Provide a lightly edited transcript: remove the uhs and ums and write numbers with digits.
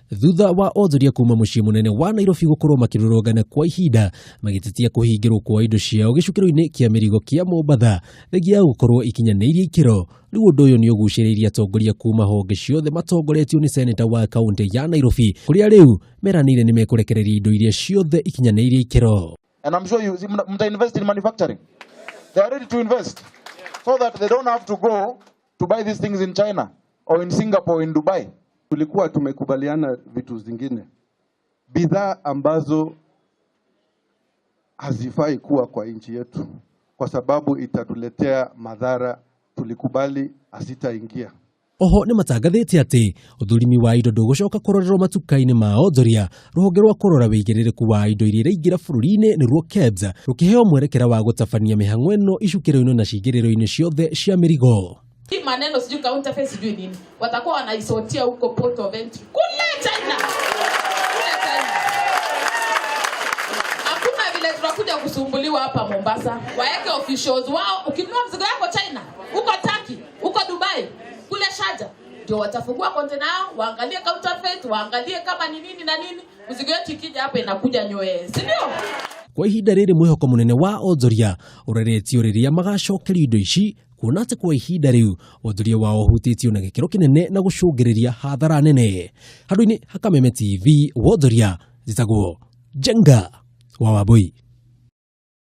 thutha wa othoria kuma muciĩ munene wa Nairobi gukorwo makirorogana kwa ihinda magitetia kuhingirwo kwa indo ciao gicukiro-ini kia mirigo kia Mombatha thegia gukorwo ikinyanĩirie ikiro. Riu ũndũ ũyũ nĩ ũgucĩrĩirie atongoria kuma honge ciothe matongoretio ni seneta wa kaunti ya Nairobi kuria riu meranĩire nĩ mekũrekereria indo iria ciothe ikinyanĩirie ikiro. And I'm sure you invest in manufacturing. They are ready to invest so that they don't have to go to buy these things in China or in Singapore or in Dubai. Tulikuwa tumekubaliana vitu zingine, bidhaa ambazo hazifai kuwa kwa nchi yetu kwa sababu itatuletea madhara, tulikubali asitaingia. Oho nĩ matangathĩte atĩ ũthũrimi wa indo ndũgũcoka kũrorerwo matuka-inĩ ma onjoria. Rũhonge rwa kũrora wĩigĩrĩrĩku wa indo iria iraingĩra bũrũri-inĩ nĩruo KEBS rũkĩheo mwerekera wa gũtabania mĩhang'o ĩno icukĩro-inĩ na ciingĩrĩro-inĩ ciothe cia mĩrigo. Hii maneno sijui counterfeit sijui nini. Watakuwa wanaisotia huko port of entry. Kule China. Hakuna vile tunakuja kusumbuliwa hapa Mombasa. Waeke officials wao. Ukinunua mzigo yako China, huko Turkey, huko Dubai, kule Sharjah, ndio watafungua container yao, waangalie counterfeit, waangalie kama ni nini na nini. Mzigo yetu ikija hapa inakuja nyoe. Si ndio? Kwa ihinda rĩrĩ mwĩhoko mũnene wa onjoria ũreretio rĩrĩa magacokerio indo ici, kuona atĩ kwa ihinda rĩu onjoria wao ũhutĩtio na gĩkĩro kĩnene na gũcũngĩrĩria hathara nene. Handũ-inĩ ha Kameme TV, wonjoria njĩtagwo Jenga wa Wambui.